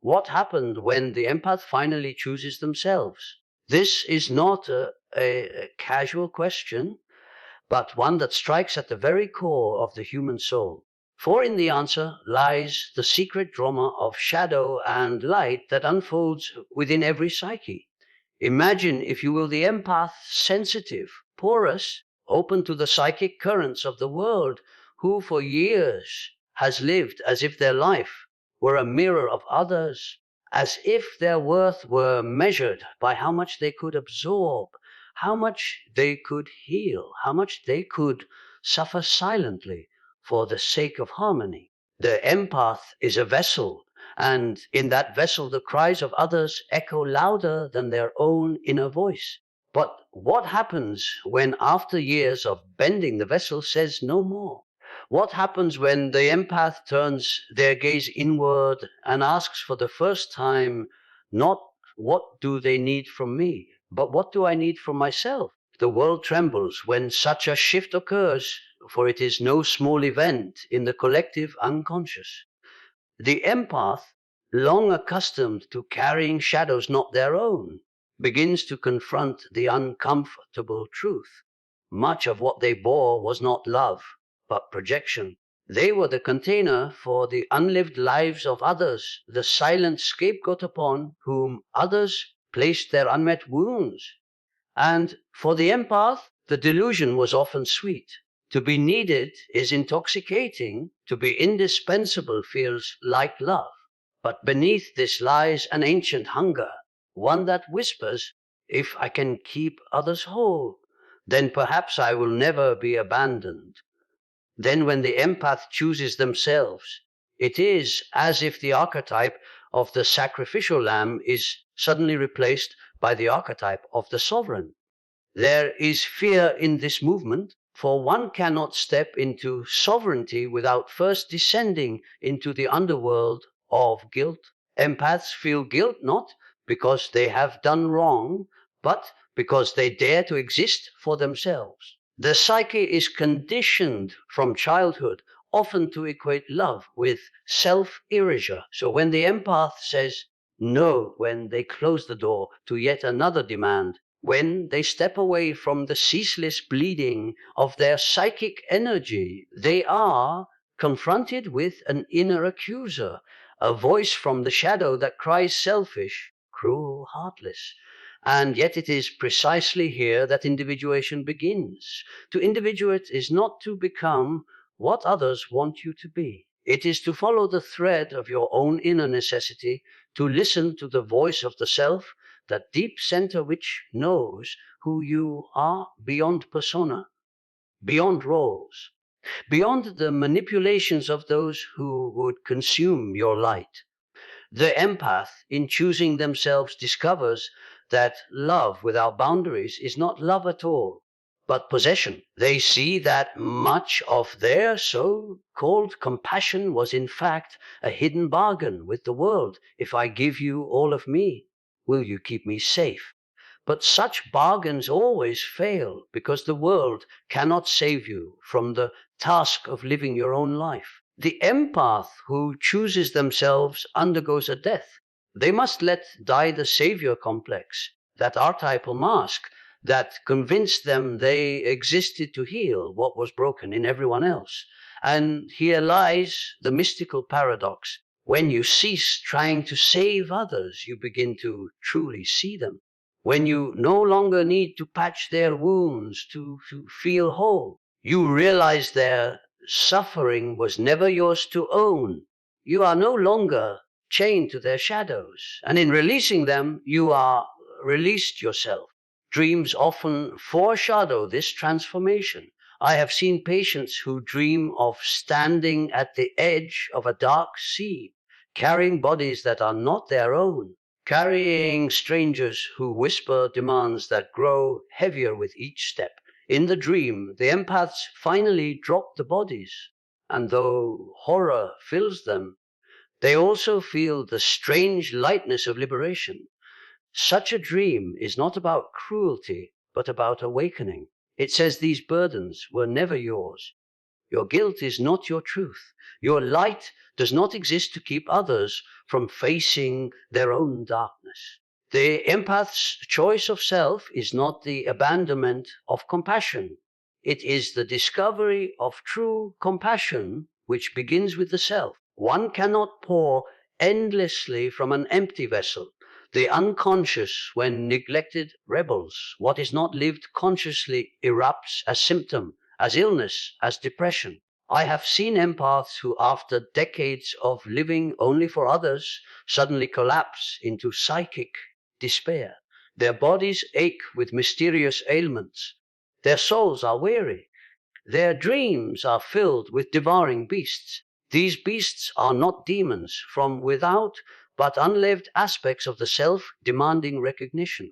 What happened when the empath finally chooses themselves? This is not a casual question, but one that strikes at the very core of the human soul. For in the answer lies the secret drama of shadow and light that unfolds within every psyche. Imagine, if you will, the empath, sensitive, porous, open to the psychic currents of the world, who for years has lived as if their life were a mirror of others, as if their worth were measured by how much they could absorb, how much they could heal, how much they could suffer silently for the sake of harmony. The empath is a vessel, and in that vessel the cries of others echo louder than their own inner voice. But what happens when, after years of bending, the vessel says no more? What happens when the empath turns their gaze inward and asks for the first time, not what do they need from me, but what do I need from myself? The world trembles when such a shift occurs, for it is no small event in the collective unconscious. The empath, long accustomed to carrying shadows not their own, begins to confront the uncomfortable truth. Much of what they bore was not love, but projection. They were the container for the unlived lives of others, the silent scapegoat upon whom others placed their unmet wounds. And for the empath, the delusion was often sweet. To be needed is intoxicating. To be indispensable feels like love. But beneath this lies an ancient hunger, one that whispers, if I can keep others whole, then perhaps I will never be abandoned. Then when the empath chooses themselves, it is as if the archetype of the sacrificial lamb is suddenly replaced by the archetype of the sovereign. There is fear in this movement, for one cannot step into sovereignty without first descending into the underworld of guilt. Empaths feel guilt not because they have done wrong, but because they dare to exist for themselves. The psyche is conditioned from childhood often to equate love with self-erasure. So when the empath says no, when they close the door to yet another demand, when they step away from the ceaseless bleeding of their psychic energy, they are confronted with an inner accuser, a voice from the shadow that cries selfish, cruel, heartless. And yet it is precisely here that individuation begins. To individuate is not to become what others want you to be. It is to follow the thread of your own inner necessity, to listen to the voice of the self, that deep center which knows who you are beyond persona, beyond roles, beyond the manipulations of those who would consume your light. The empath, in choosing themselves, discovers that love without boundaries is not love at all, but possession. They see that much of their so-called compassion was in fact a hidden bargain with the world. If I give you all of me, will you keep me safe? But such bargains always fail because the world cannot save you from the task of living your own life. The empath who chooses themselves undergoes a death. They must let die the savior complex, that archetypal mask that convinced them they existed to heal what was broken in everyone else. And here lies the mystical paradox. When you cease trying to save others, you begin to truly see them. When you no longer need to patch their wounds to feel whole, you realize their suffering was never yours to own. You are no longer chained to their shadows, and in releasing them, you are released yourself. Dreams often foreshadow this transformation. I have seen patients who dream of standing at the edge of a dark sea, carrying bodies that are not their own, carrying strangers who whisper demands that grow heavier with each step. In the dream, the empaths finally drop the bodies, and though horror fills them, they also feel the strange lightness of liberation. Such a dream is not about cruelty, but about awakening. It says these burdens were never yours. Your guilt is not your truth. Your light does not exist to keep others from facing their own darkness. The empath's choice of self is not the abandonment of compassion. It is the discovery of true compassion, which begins with the self. One cannot pour endlessly from an empty vessel. The unconscious, when neglected, rebels. What is not lived consciously erupts as symptom, as illness, as depression. I have seen empaths who, after decades of living only for others, suddenly collapse into psychic despair. Their bodies ache with mysterious ailments. Their souls are weary. Their dreams are filled with devouring beasts. These beasts are not demons from without, but unlived aspects of the self demanding recognition.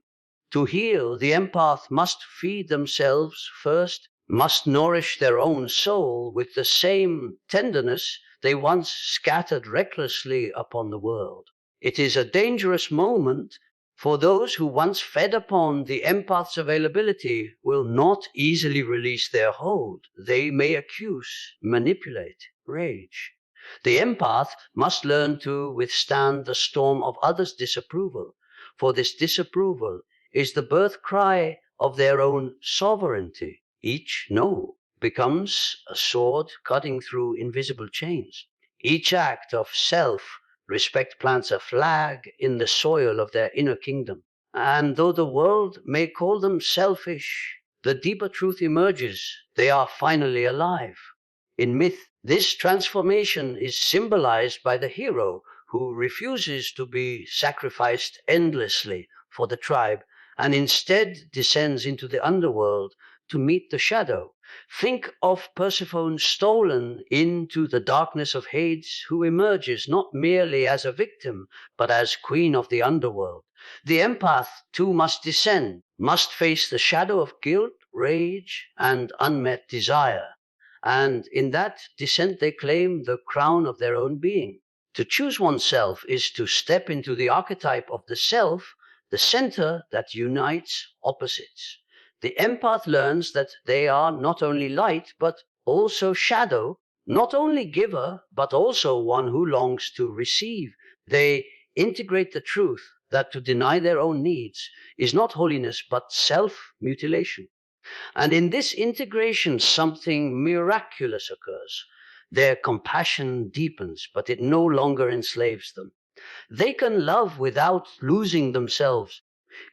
To heal, the empath must feed themselves first, must nourish their own soul with the same tenderness they once scattered recklessly upon the world. It is a dangerous moment, for those who once fed upon the empath's availability will not easily release their hold. They may accuse, manipulate, rage. The empath must learn to withstand the storm of others' disapproval, for this disapproval is the birth cry of their own sovereignty. Each no becomes a sword cutting through invisible chains. Each act of self-respect plants a flag in the soil of their inner kingdom. And though the world may call them selfish, the deeper truth emerges. They are finally alive. In myth, this transformation is symbolized by the hero who refuses to be sacrificed endlessly for the tribe and instead descends into the underworld to meet the shadow. Think of Persephone stolen into the darkness of Hades, who emerges not merely as a victim, but as queen of the underworld. The empath too must descend, must face the shadow of guilt, rage, and unmet desire. And in that descent they claim the crown of their own being. To choose oneself is to step into the archetype of the self, the center that unites opposites. The empath learns that they are not only light, but also shadow, not only giver, but also one who longs to receive. They integrate the truth that to deny their own needs is not holiness, but self-mutilation. And in this integration, something miraculous occurs. Their compassion deepens, but it no longer enslaves them. They can love without losing themselves,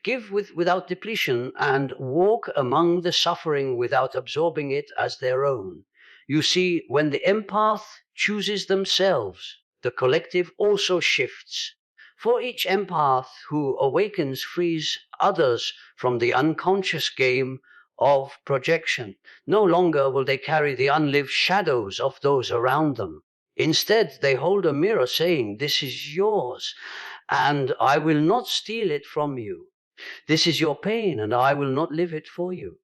give without depletion, and walk among the suffering without absorbing it as their own. You see, when the empath chooses themselves, the collective also shifts. For each empath who awakens frees others from the unconscious game of projection. No longer will they carry the unlived shadows of those around them. Instead, they hold a mirror saying, "This is yours, and I will not steal it from you. This is your pain, and I will not live it for you."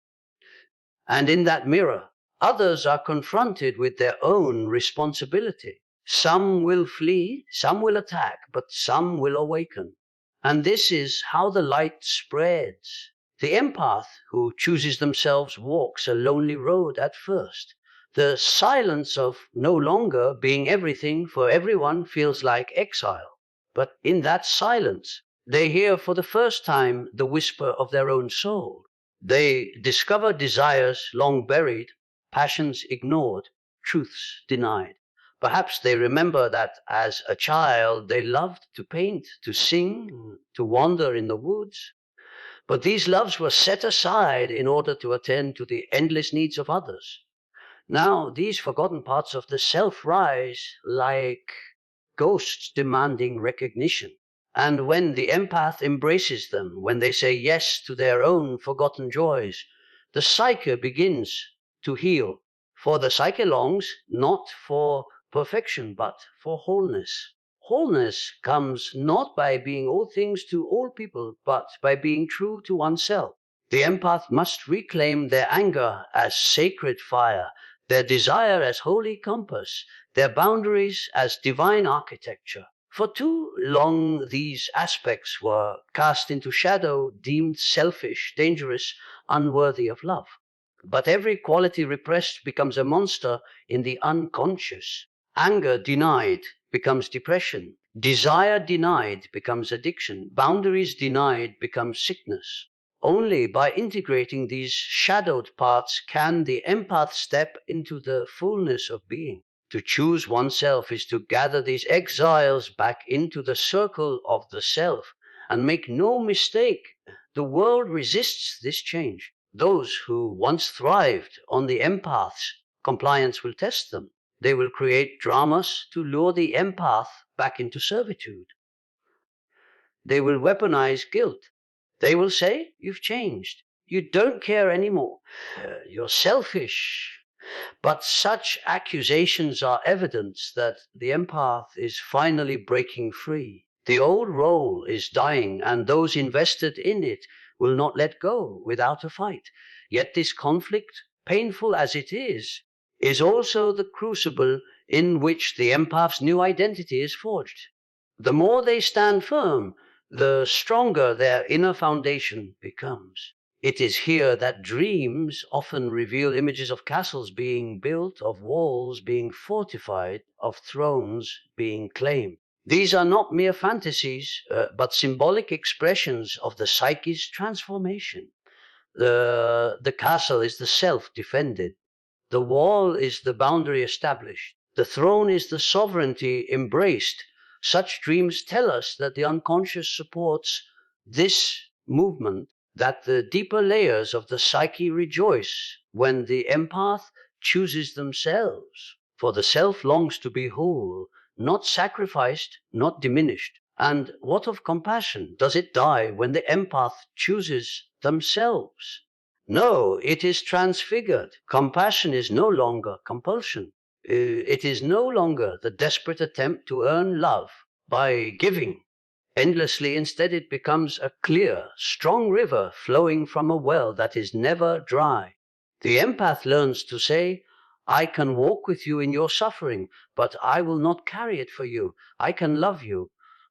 And in that mirror, others are confronted with their own responsibility. Some will flee, some will attack, but some will awaken. And this is how the light spreads. The empath who chooses themselves walks a lonely road at first. The silence of no longer being everything for everyone feels like exile. But in that silence, they hear for the first time the whisper of their own soul. They discover desires long buried, passions ignored, truths denied. Perhaps they remember that as a child they loved to paint, to sing, to wander in the woods. But these loves were set aside in order to attend to the endless needs of others. Now these forgotten parts of the self rise like ghosts demanding recognition. And when the empath embraces them, when they say yes to their own forgotten joys, the psyche begins to heal. For the psyche longs not for perfection, but for wholeness. Wholeness comes not by being all things to all people, but by being true to oneself. The empath must reclaim their anger as sacred fire, their desire as holy compass, their boundaries as divine architecture. For too long these aspects were cast into shadow, deemed selfish, dangerous, unworthy of love. But every quality repressed becomes a monster in the unconscious. Anger denied becomes depression. Desire denied becomes addiction. Boundaries denied becomes sickness. Only by integrating these shadowed parts can the empath step into the fullness of being. To choose oneself is to gather these exiles back into the circle of the self. And make no mistake, the world resists this change. Those who once thrived on the empath's compliance will test them. They will create dramas to lure the empath back into servitude. They will weaponize guilt. They will say, "You've changed. You don't care anymore. You're selfish." But such accusations are evidence that the empath is finally breaking free. The old role is dying, and those invested in it will not let go without a fight. Yet this conflict, painful as it is also the crucible in which the empath's new identity is forged. The more they stand firm, the stronger their inner foundation becomes. It is here that dreams often reveal images of castles being built, of walls being fortified, of thrones being claimed. These are not mere fantasies, but symbolic expressions of the psyche's transformation. The castle is the self defended. The wall is the boundary established. The throne is the sovereignty embraced. Such dreams tell us that the unconscious supports this movement, that the deeper layers of the psyche rejoice when the empath chooses themselves. For the self longs to be whole, not sacrificed, not diminished. And what of compassion? Does it die when the empath chooses themselves? No, it is transfigured. Compassion is no longer compulsion. It is no longer the desperate attempt to earn love by giving endlessly. Instead, it becomes a clear, strong river flowing from a well that is never dry. The empath learns to say, "I can walk with you in your suffering, but I will not carry it for you. I can love you,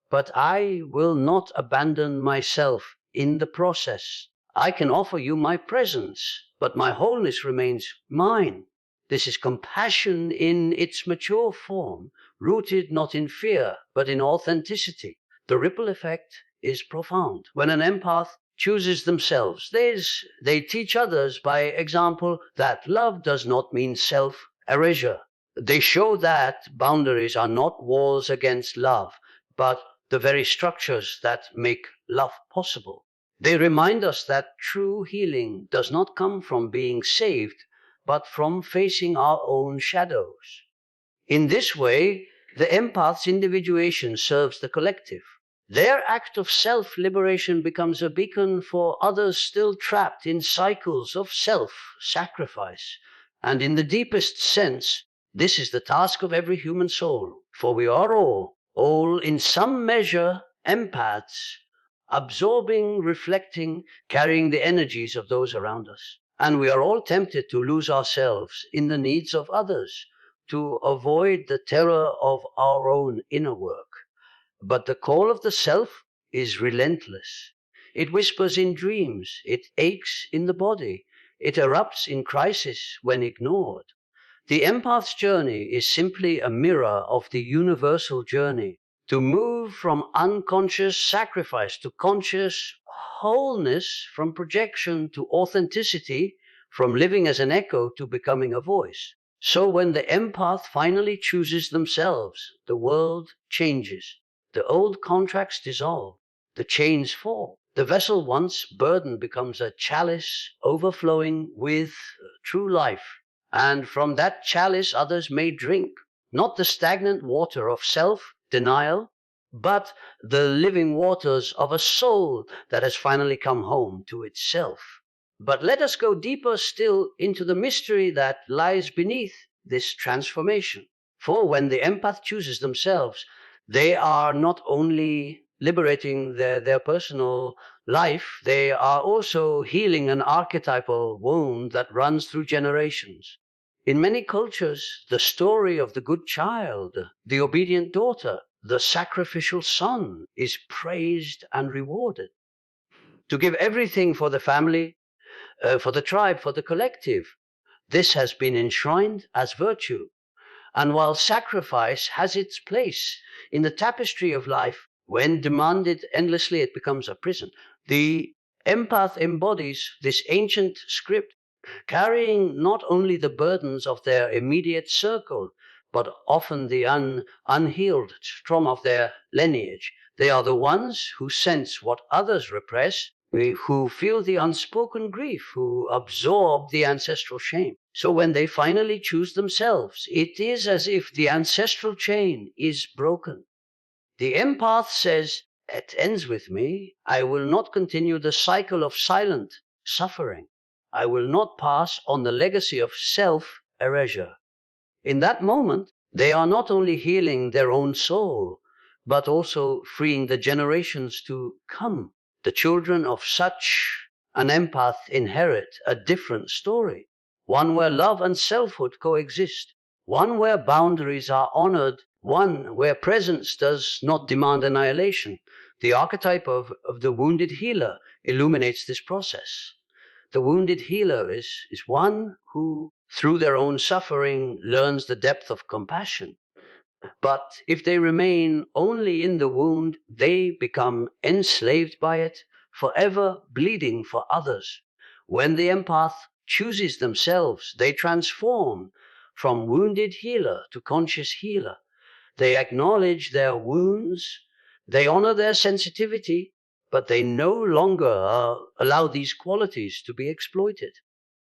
but I will not abandon myself in the process. I can offer you my presence, but my wholeness remains mine." This is compassion in its mature form, rooted not in fear, but in authenticity. The ripple effect is profound. When an empath chooses themselves, they teach others by example that love does not mean self-erasure. They show that boundaries are not walls against love, but the very structures that make love possible. They remind us that true healing does not come from being saved, but from facing our own shadows. In this way, the empath's individuation serves the collective. Their act of self-liberation becomes a beacon for others still trapped in cycles of self-sacrifice. And in the deepest sense, this is the task of every human soul, for we are all in some measure empaths, absorbing, reflecting, carrying the energies of those around us. And we are all tempted to lose ourselves in the needs of others, to avoid the terror of our own inner work. But the call of the self is relentless. It whispers in dreams, it aches in the body, it erupts in crisis when ignored. The empath's journey is simply a mirror of the universal journey, to move from unconscious sacrifice to conscious wholeness, from projection to authenticity, from living as an echo to becoming a voice. So when the empath finally chooses themselves, the world changes. The old contracts dissolve, the chains fall. The vessel once burdened becomes a chalice overflowing with true life. And from that chalice others may drink, not the stagnant water of self-denial, but the living waters of a soul that has finally come home to itself. But let us go deeper still into the mystery that lies beneath this transformation. For when the empath chooses themselves, they are not only liberating their personal life, they are also healing an archetypal wound that runs through generations. In many cultures, the story of the good child, the obedient daughter, the sacrificial son is praised and rewarded. To give everything for the family, for the tribe, for the collective. This has been enshrined as virtue. And while sacrifice has its place in the tapestry of life, when demanded endlessly, it becomes a prison. The empath embodies this ancient script, carrying not only the burdens of their immediate circle, but often the unhealed trauma of their lineage. They are the ones who sense what others repress, who feel the unspoken grief, who absorb the ancestral shame. So when they finally choose themselves, it is as if the ancestral chain is broken. The empath says, "It ends with me. I will not continue the cycle of silent suffering. I will not pass on the legacy of self-erasure." In that moment, they are not only healing their own soul, but also freeing the generations to come. The children of such an empath inherit a different story, one where love and selfhood coexist, one where boundaries are honored, one where presence does not demand annihilation. The archetype of the wounded healer illuminates this process. The wounded healer is one who, through their own suffering, learns the depth of compassion. But if they remain only in the wound, they become enslaved by it, forever bleeding for others. When the empath chooses themselves, they transform from wounded healer to conscious healer. They acknowledge their wounds, they honor their sensitivity, but they no longer allow these qualities to be exploited.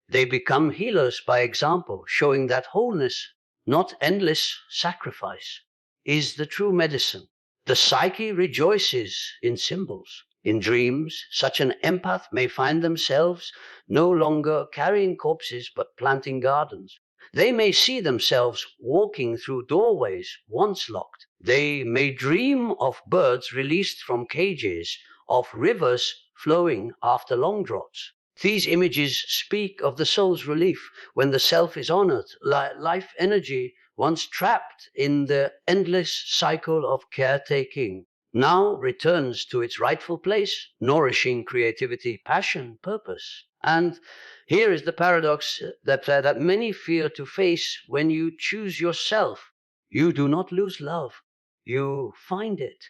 They become healers by example, showing that wholeness, not endless sacrifice, is the true medicine. The psyche rejoices in symbols. In dreams, such an empath may find themselves no longer carrying corpses but planting gardens. They may see themselves walking through doorways once locked. They may dream of birds released from cages, of rivers flowing after long droughts. These images speak of the soul's relief when the self is honored, life energy once trapped in the endless cycle of caretaking now returns to its rightful place, nourishing creativity, passion, purpose. And here is the paradox that many fear to face. When you choose yourself, you do not lose love, you find it.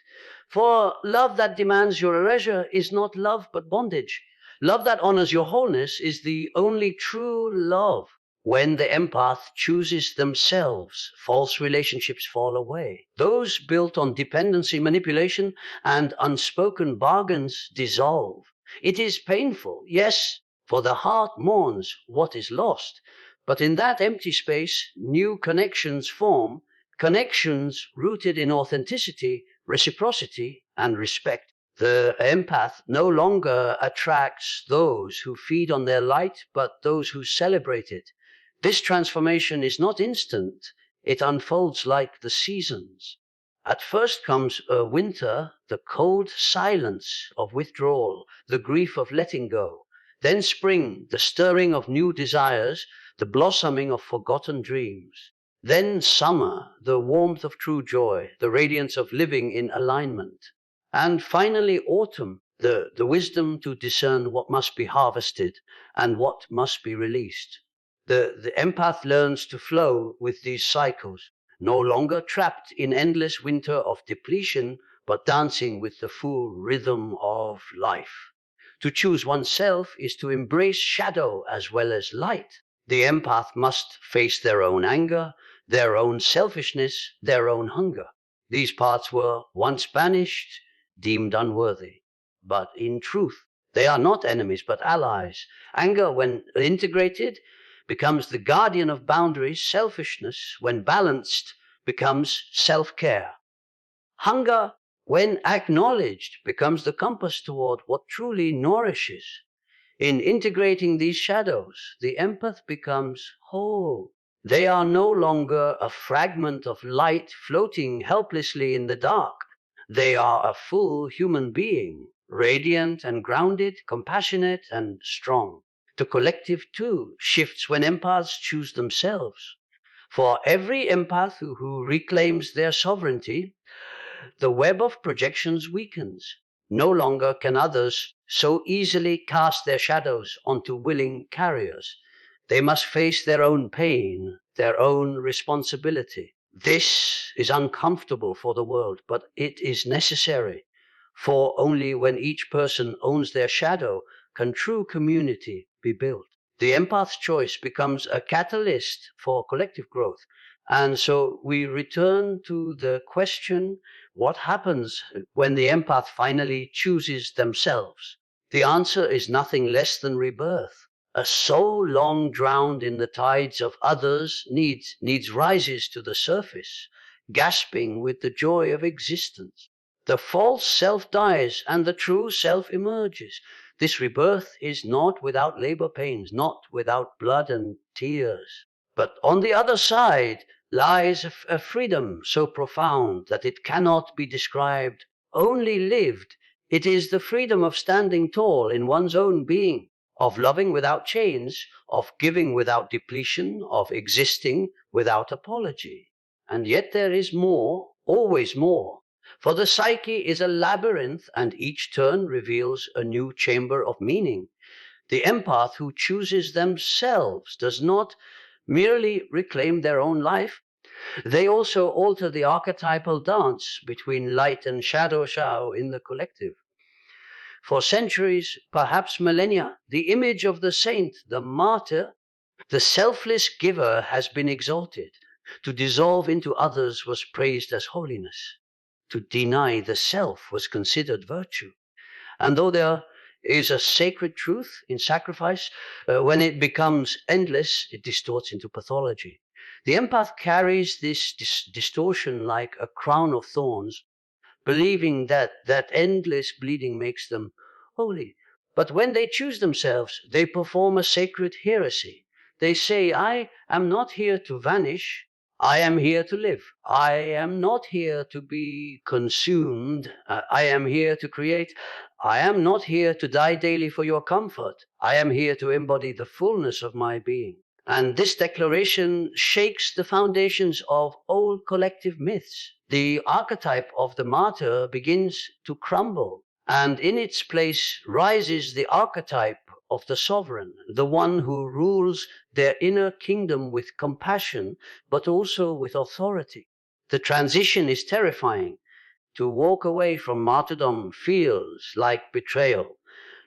For love that demands your erasure is not love but bondage. Love that honors your wholeness is the only true love. When the empath chooses themselves, false relationships fall away. Those built on dependency, manipulation, and unspoken bargains dissolve. It is painful, yes, for the heart mourns what is lost. But in that empty space, new connections form, connections rooted in authenticity, reciprocity, and respect. The empath no longer attracts those who feed on their light, but those who celebrate it. This transformation is not instant. It unfolds like the seasons. At first comes winter, the cold silence of withdrawal, the grief of letting go. Then spring, the stirring of new desires, the blossoming of forgotten dreams. Then summer, the warmth of true joy, the radiance of living in alignment. And finally autumn, the wisdom to discern what must be harvested and what must be released. The empath learns to flow with these cycles, no longer trapped in endless winter of depletion, but dancing with the full rhythm of life. To choose oneself is to embrace shadow as well as light. The empath must face their own anger, their own selfishness, their own hunger. These parts were once banished, deemed unworthy. But in truth, they are not enemies but allies. Anger, when integrated, becomes the guardian of boundaries. Selfishness, when balanced, becomes self-care. Hunger, when acknowledged, becomes the compass toward what truly nourishes. In integrating these shadows, the empath becomes whole. They are no longer a fragment of light floating helplessly in the dark. They are a full human being, radiant and grounded, compassionate and strong. The collective, too, shifts when empaths choose themselves. For every empath who reclaims their sovereignty, the web of projections weakens. No longer can others so easily cast their shadows onto willing carriers. They must face their own pain, their own responsibility. This is uncomfortable for the world, but it is necessary, for only when each person owns their shadow can true community be built. The empath's choice becomes a catalyst for collective growth. And so we return to the question, what happens when the empath finally chooses themselves? The answer is nothing less than rebirth. A soul long drowned in the tides of others' needs rises to the surface, gasping with the joy of existence. The false self dies and the true self emerges. This rebirth is not without labor pains, not without blood and tears. But on the other side lies a freedom so profound that it cannot be described, only lived. It is the freedom of standing tall in one's own being, of loving without chains, of giving without depletion, of existing without apology. And yet there is more, always more. For the psyche is a labyrinth, and each turn reveals a new chamber of meaning. The empath who chooses themselves does not merely reclaim their own life, they also alter the archetypal dance between light and shadow in the collective. For centuries, perhaps millennia, the image of the saint, the martyr, the selfless giver has been exalted. To dissolve into others was praised as holiness. To deny the self was considered virtue. And though there is a sacred truth in sacrifice, when it becomes endless, it distorts into pathology. The empath carries this distortion like a crown of thorns, believing that endless bleeding makes them holy. But when they choose themselves, they perform a sacred heresy. They say, I am not here to vanish. I am here to live. I am not here to be consumed. I am here to create. I am not here to die daily for your comfort. I am here to embody the fullness of my being. And this declaration shakes the foundations of old collective myths. The archetype of the martyr begins to crumble, and in its place rises the archetype of the sovereign, the one who rules their inner kingdom with compassion, but also with authority. The transition is terrifying. To walk away from martyrdom feels like betrayal,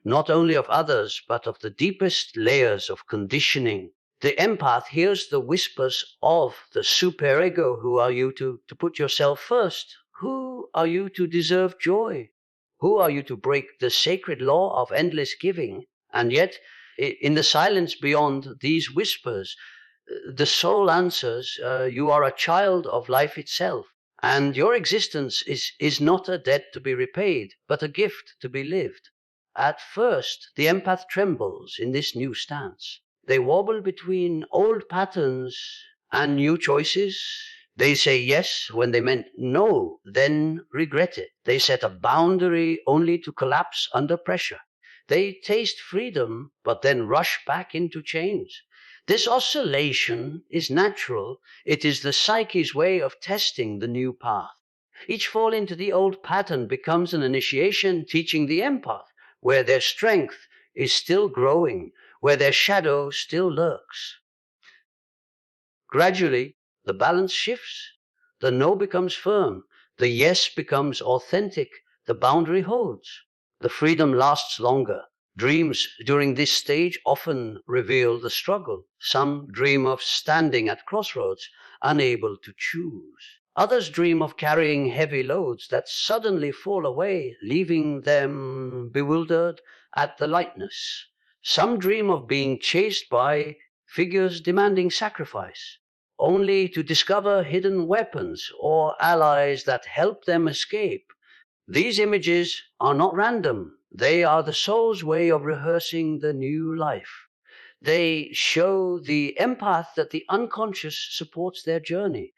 not only of others, but of the deepest layers of conditioning. The empath hears the whispers of the superego. Who are you to put yourself first? Who are you to deserve joy? Who are you to break the sacred law of endless giving? And yet, in the silence beyond these whispers, the soul answers, you are a child of life itself. And your existence is not a debt to be repaid, but a gift to be lived. At first, the empath trembles in this new stance. They wobble between old patterns and new choices. They say yes when they meant no, then regret it. They set a boundary only to collapse under pressure. They taste freedom, but then rush back into chains. This oscillation is natural. It is the psyche's way of testing the new path. Each fall into the old pattern becomes an initiation, teaching the empath where their strength is still growing, where their shadow still lurks. Gradually, the balance shifts. The no becomes firm. The yes becomes authentic. The boundary holds. The freedom lasts longer. Dreams during this stage often reveal the struggle. Some dream of standing at crossroads, unable to choose. Others dream of carrying heavy loads that suddenly fall away, leaving them bewildered at the lightness. Some dream of being chased by figures demanding sacrifice, only to discover hidden weapons or allies that help them escape. These images are not random. They are the soul's way of rehearsing the new life. They show the empath that the unconscious supports their journey,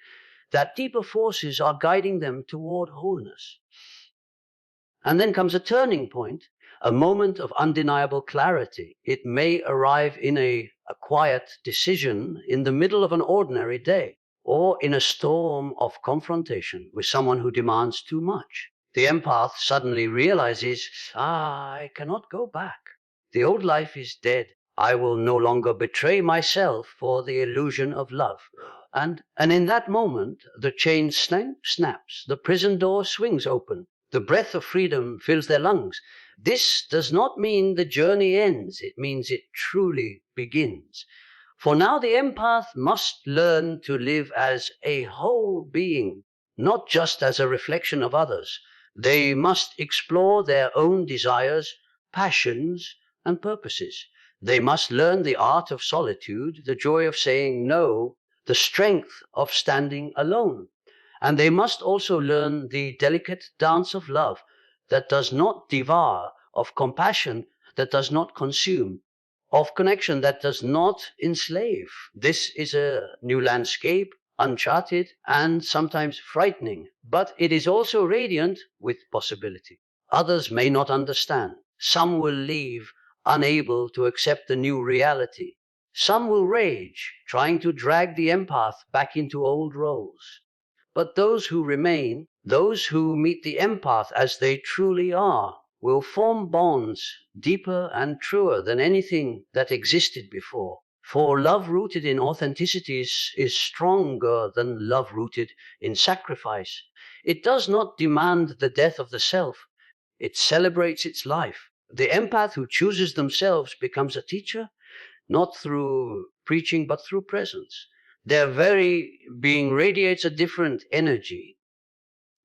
that deeper forces are guiding them toward wholeness. And then comes a turning point, a moment of undeniable clarity. It may arrive in a quiet decision in the middle of an ordinary day, or in a storm of confrontation with someone who demands too much. The empath suddenly realizes, I cannot go back. The old life is dead. I will no longer betray myself for the illusion of love. And in that moment, the chain snaps, the prison door swings open, the breath of freedom fills their lungs. This does not mean the journey ends, it means it truly begins. For now the empath must learn to live as a whole being, not just as a reflection of others. They must explore their own desires, passions, and purposes. They must learn the art of solitude, the joy of saying no, the strength of standing alone. And they must also learn the delicate dance of love that does not devour, of compassion that does not consume, of connection that does not enslave. This is a new landscape, uncharted and sometimes frightening, but it is also radiant with possibility. Others may not understand. Some will leave unable to accept the new reality. Some will rage, trying to drag the empath back into old roles. But those who remain, those who meet the empath as they truly are, will form bonds deeper and truer than anything that existed before. For love rooted in authenticity is stronger than love rooted in sacrifice. It does not demand the death of the self, it celebrates its life. The empath who chooses themselves becomes a teacher, not through preaching, but through presence. Their very being radiates a different energy,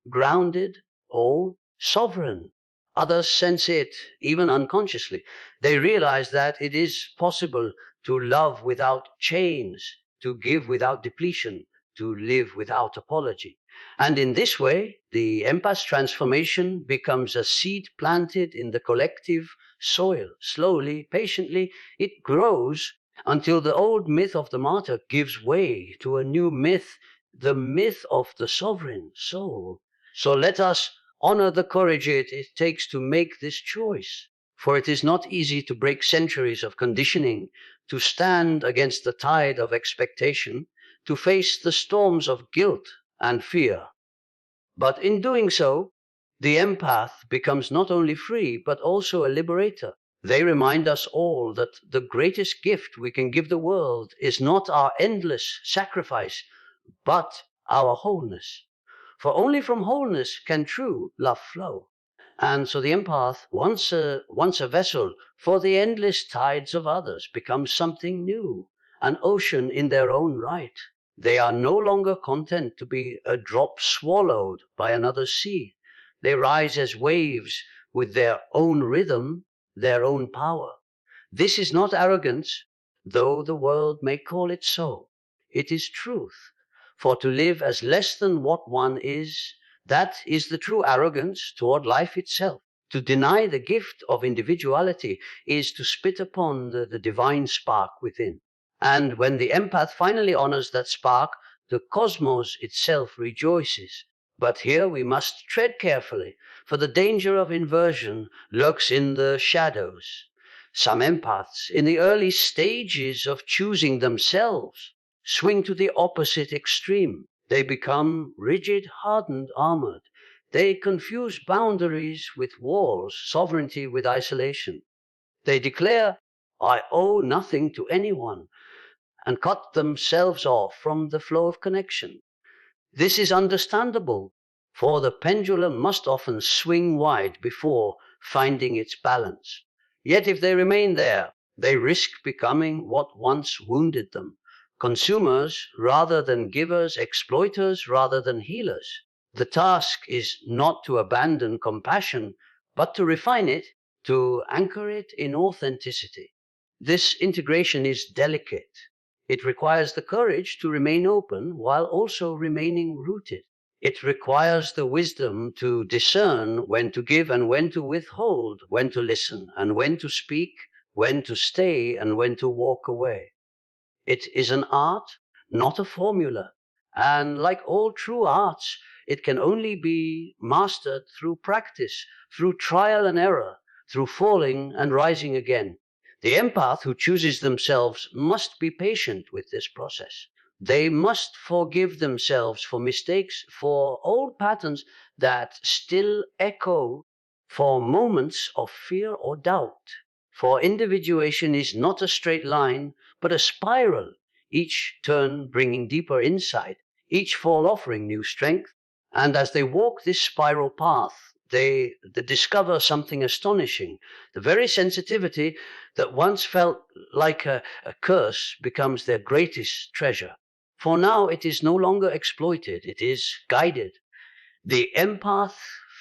grounded, or sovereign. Others sense it, even unconsciously. They realize that it is possible to love without chains, to give without depletion, to live without apology. And in this way, the empath's transformation becomes a seed planted in the collective soil. Slowly, patiently, it grows until the old myth of the martyr gives way to a new myth, the myth of the sovereign soul. So let us honor the courage it takes to make this choice. For it is not easy to break centuries of conditioning, to stand against the tide of expectation, to face the storms of guilt and fear. But in doing so, the empath becomes not only free, but also a liberator. They remind us all that the greatest gift we can give the world is not our endless sacrifice, but our wholeness. For only from wholeness can true love flow. And so the empath, once a vessel for the endless tides of others, becomes something new, an ocean in their own right. They are no longer content to be a drop swallowed by another sea. They rise as waves with their own rhythm, their own power. This is not arrogance, though the world may call it so. It is truth. For to live as less than what one is, that is the true arrogance toward life itself. To deny the gift of individuality is to spit upon the divine spark within. And when the empath finally honors that spark, the cosmos itself rejoices. But here we must tread carefully, for the danger of inversion lurks in the shadows. Some empaths, in the early stages of choosing themselves, swing to the opposite extreme. They become rigid, hardened, armored. They confuse boundaries with walls, sovereignty with isolation. They declare, I owe nothing to anyone, and cut themselves off from the flow of connection. This is understandable, for the pendulum must often swing wide before finding its balance. Yet if they remain there, they risk becoming what once wounded them. Consumers rather than givers, exploiters rather than healers. The task is not to abandon compassion, but to refine it, to anchor it in authenticity. This integration is delicate. It requires the courage to remain open while also remaining rooted. It requires the wisdom to discern when to give and when to withhold, when to listen and when to speak, when to stay and when to walk away. It is an art, not a formula. And like all true arts, it can only be mastered through practice, through trial and error, through falling and rising again. The empath who chooses themselves must be patient with this process. They must forgive themselves for mistakes, for old patterns that still echo, for moments of fear or doubt. For individuation is not a straight line, but a spiral, each turn bringing deeper insight, each fall offering new strength. And as they walk this spiral path, they discover something astonishing. The very sensitivity that once felt like a curse becomes their greatest treasure. For now, it is no longer exploited, it is guided. The empath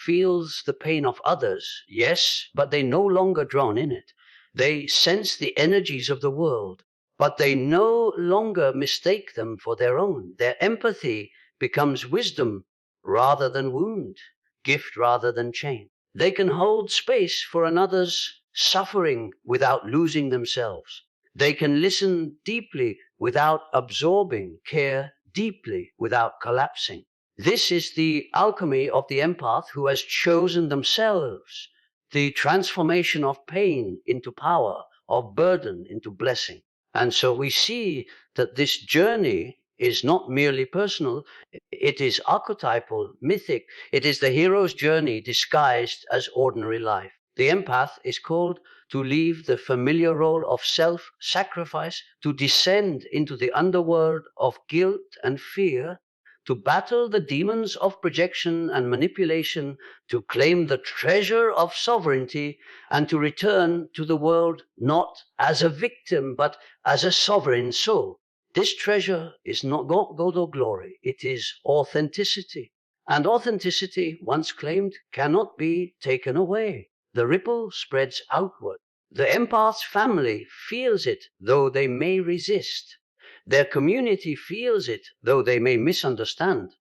feels the pain of others, yes, but they no longer drown in it. They sense the energies of the world, but they no longer mistake them for their own. Their empathy becomes wisdom rather than wound, gift rather than chain. They can hold space for another's suffering without losing themselves. They can listen deeply without absorbing, care deeply without collapsing. This is the alchemy of the empath who has chosen themselves, the transformation of pain into power, of burden into blessing. And so we see that this journey is not merely personal, it is archetypal, mythic. It is the hero's journey disguised as ordinary life. The empath is called to leave the familiar role of self-sacrifice, to descend into the underworld of guilt and fear, to battle the demons of projection and manipulation, to claim the treasure of sovereignty, and to return to the world not as a victim, but as a sovereign soul. This treasure is not gold or glory, it is authenticity. And authenticity, once claimed, cannot be taken away. The ripple spreads outward. The empath's family feels it, though they may resist. Their community feels it, though they may misunderstand.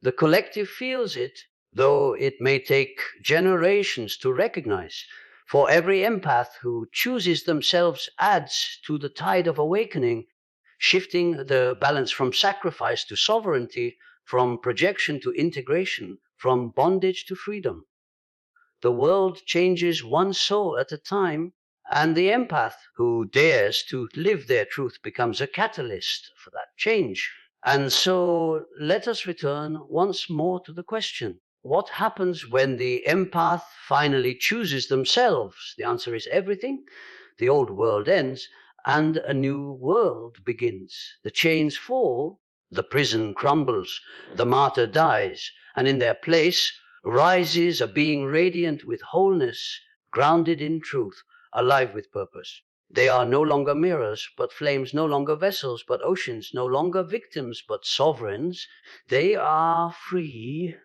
The collective feels it, though it may take generations to recognize. For every empath who chooses themselves adds to the tide of awakening, shifting the balance from sacrifice to sovereignty, from projection to integration, from bondage to freedom. The world changes one soul at a time, and the empath who dares to live their truth becomes a catalyst for that change. And so let us return once more to the question: what happens when the empath finally chooses themselves? The answer is everything. The old world ends and a new world begins. The chains fall, the prison crumbles, the martyr dies, and in their place rises a being radiant with wholeness, grounded in truth, alive with purpose. They are no longer mirrors, but flames, no longer vessels, but oceans, no longer victims, but sovereigns. They are free.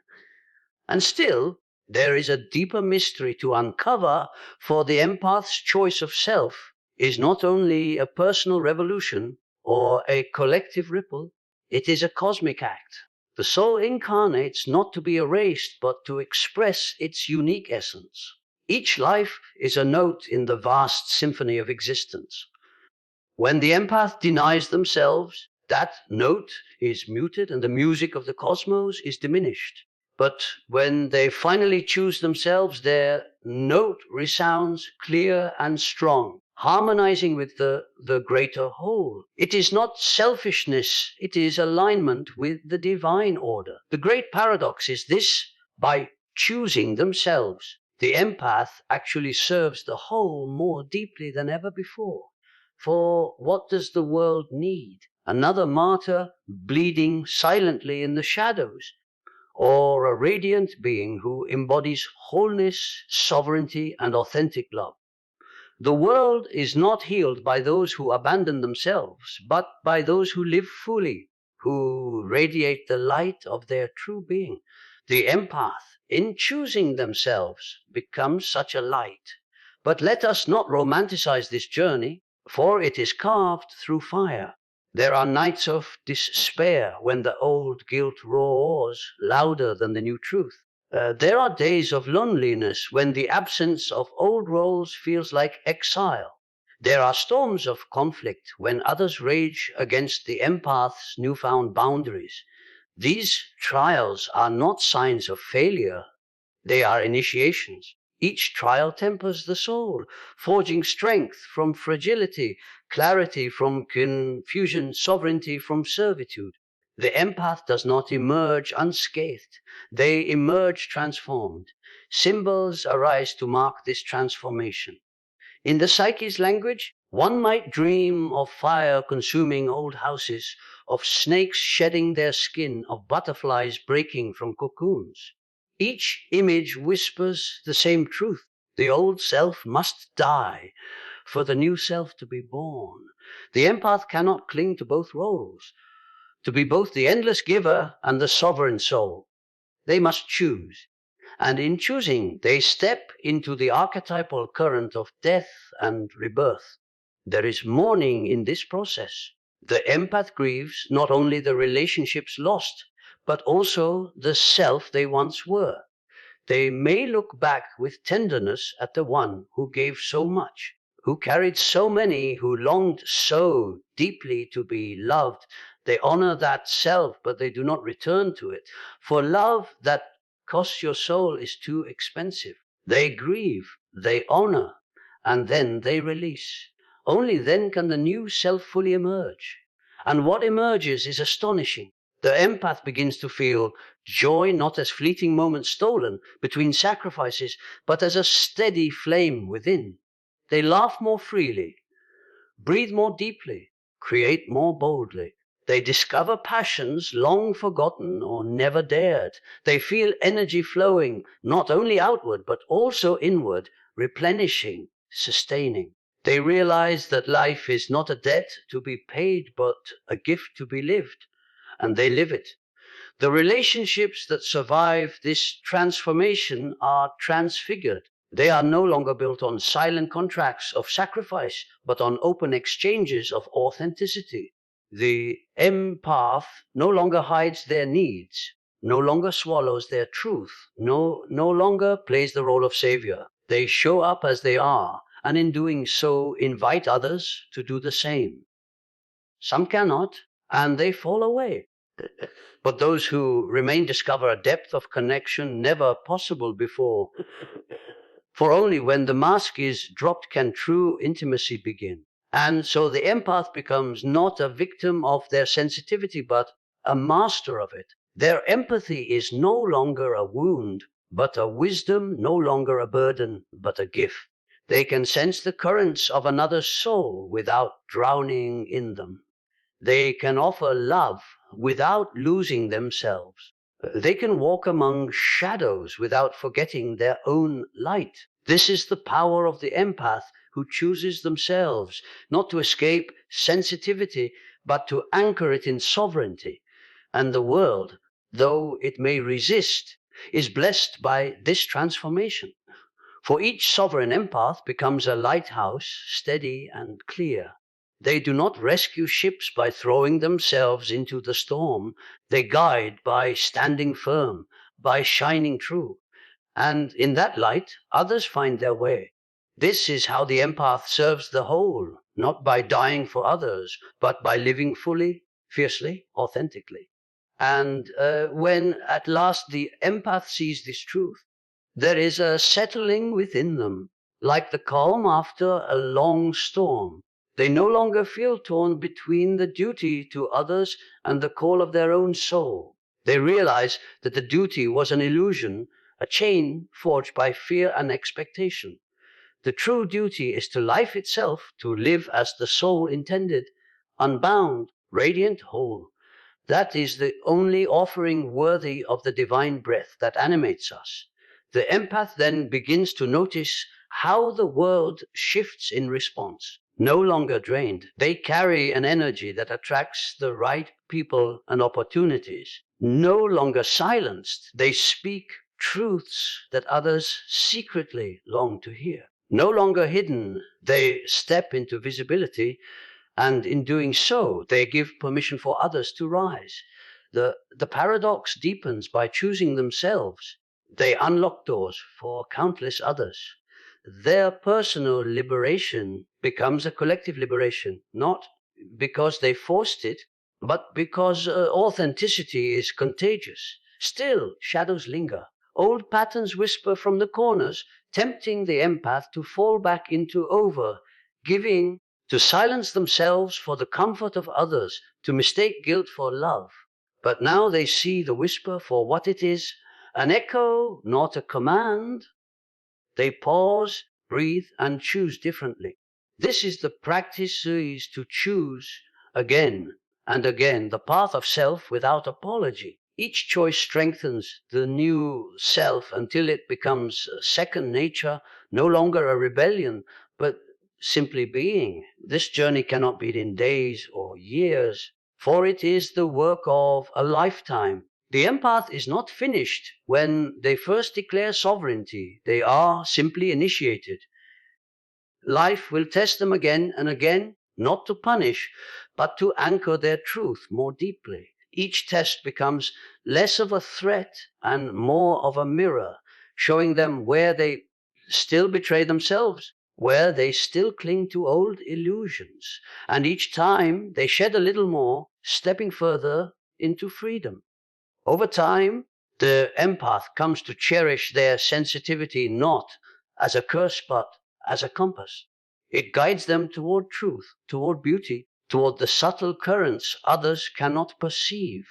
And still, there is a deeper mystery to uncover, for the empath's choice of self is not only a personal revolution or a collective ripple, it is a cosmic act. The soul incarnates not to be erased, but to express its unique essence. Each life is a note in the vast symphony of existence. When the empath denies themselves, that note is muted and the music of the cosmos is diminished. But when they finally choose themselves, their note resounds clear and strong, harmonizing with the greater whole. It is not selfishness, it is alignment with the divine order. The great paradox is this: by choosing themselves, the empath actually serves the whole more deeply than ever before. For what does the world need? Another martyr bleeding silently in the shadows, or a radiant being who embodies wholeness, sovereignty, and authentic love? The world is not healed by those who abandon themselves, but by those who live fully, who radiate the light of their true being. The empath, in choosing themselves, becomes such a light. But let us not romanticize this journey, for it is carved through fire. There are nights of despair when the old guilt roars louder than the new truth. There are days of loneliness when the absence of old roles feels like exile. There are storms of conflict when others rage against the empath's newfound boundaries. These trials are not signs of failure, they are initiations. Each trial tempers the soul, forging strength from fragility, clarity from confusion, sovereignty from servitude. The empath does not emerge unscathed. They emerge transformed. Symbols arise to mark this transformation. In the psyche's language, one might dream of fire consuming old houses, of snakes shedding their skin, of butterflies breaking from cocoons. Each image whispers the same truth. The old self must die for the new self to be born. The empath cannot cling to both roles, to be both the endless giver and the sovereign soul. They must choose. And in choosing, they step into the archetypal current of death and rebirth. There is mourning in this process. The empath grieves not only the relationships lost, but also the self they once were. They may look back with tenderness at the one who gave so much, who carried so many, who longed so deeply to be loved. They honor that self, but they do not return to it. For love that costs your soul is too expensive. They grieve, they honor, and then they release. Only then can the new self fully emerge. And what emerges is astonishing. The empath begins to feel joy not as fleeting moments stolen between sacrifices, but as a steady flame within. They laugh more freely, breathe more deeply, create more boldly. They discover passions long forgotten or never dared. They feel energy flowing not only outward, but also inward, replenishing, sustaining. They realize that life is not a debt to be paid, but a gift to be lived, and they live it. The relationships that survive this transformation are transfigured. They are no longer built on silent contracts of sacrifice, but on open exchanges of authenticity. The empath no longer hides their needs, no longer swallows their truth, no longer plays the role of savior. They show up as they are, and in doing so invite others to do the same. Some cannot, and they fall away. But those who remain discover a depth of connection never possible before. For only when the mask is dropped can true intimacy begin. And so the empath becomes not a victim of their sensitivity, but a master of it. Their empathy is no longer a wound, but a wisdom, no longer a burden, but a gift. They can sense the currents of another's soul without drowning in them. They can offer love without losing themselves. They can walk among shadows without forgetting their own light. This is the power of the empath who chooses themselves, not to escape sensitivity, but to anchor it in sovereignty. And the world, though it may resist, is blessed by this transformation. For each sovereign empath becomes a lighthouse, steady and clear. They do not rescue ships by throwing themselves into the storm. They guide by standing firm, by shining true. And in that light, others find their way. This is how the empath serves the whole, not by dying for others, but by living fully, fiercely, authentically. And when at last the empath sees this truth, there is a settling within them, like the calm after a long storm. They no longer feel torn between the duty to others and the call of their own soul. They realize that the duty was an illusion, a chain forged by fear and expectation. The true duty is to life itself, to live as the soul intended, unbound, radiant, whole. That is the only offering worthy of the divine breath that animates us. The empath then begins to notice how the world shifts in response. No longer drained, they carry an energy that attracts the right people and opportunities. No longer silenced, they speak truths that others secretly long to hear. No longer hidden, they step into visibility, and in doing so, they give permission for others to rise. The paradox deepens by choosing themselves. They unlock doors for countless others. Their personal liberation becomes a collective liberation, not because they forced it, but because authenticity is contagious. Still, shadows linger. Old patterns whisper from the corners, tempting the empath to fall back into over-giving, to silence themselves for the comfort of others, to mistake guilt for love. But now they see the whisper for what it is, an echo, not a command. They pause, breathe, and choose differently. This is the practice is to choose again and again the path of self without apology. Each choice strengthens the new self until it becomes second nature, no longer a rebellion, but simply being. This journey cannot be in days or years, for it is the work of a lifetime. The empath is not finished when they first declare sovereignty. They are simply initiated. Life will test them again and again, not to punish, but to anchor their truth more deeply. Each test becomes less of a threat and more of a mirror, showing them where they still betray themselves, where they still cling to old illusions. And each time they shed a little more, stepping further into freedom. Over time, the empath comes to cherish their sensitivity not as a curse but as a compass. It guides them toward truth, toward beauty, toward the subtle currents others cannot perceive.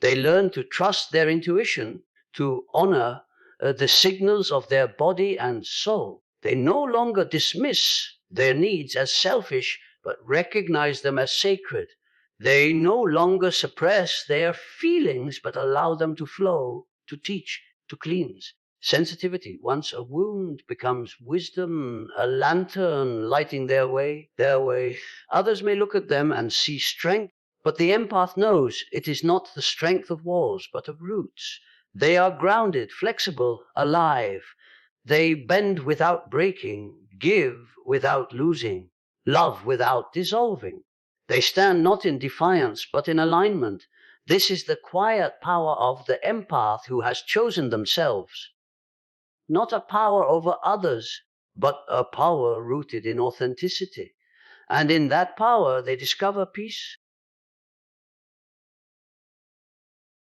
They learn to trust their intuition, to honor the signals of their body and soul. They no longer dismiss their needs as selfish, but recognize them as sacred. They no longer suppress their feelings, but allow them to flow, to teach, to cleanse. Sensitivity, once a wound, becomes wisdom, a lantern lighting their way. Others may look at them and see strength, but the empath knows it is not the strength of walls, but of roots. They are grounded, flexible, alive. They bend without breaking, give without losing, love without dissolving. They stand not in defiance, but in alignment. This is the quiet power of the empath who has chosen themselves. Not a power over others, but a power rooted in authenticity. And in that power, they discover peace,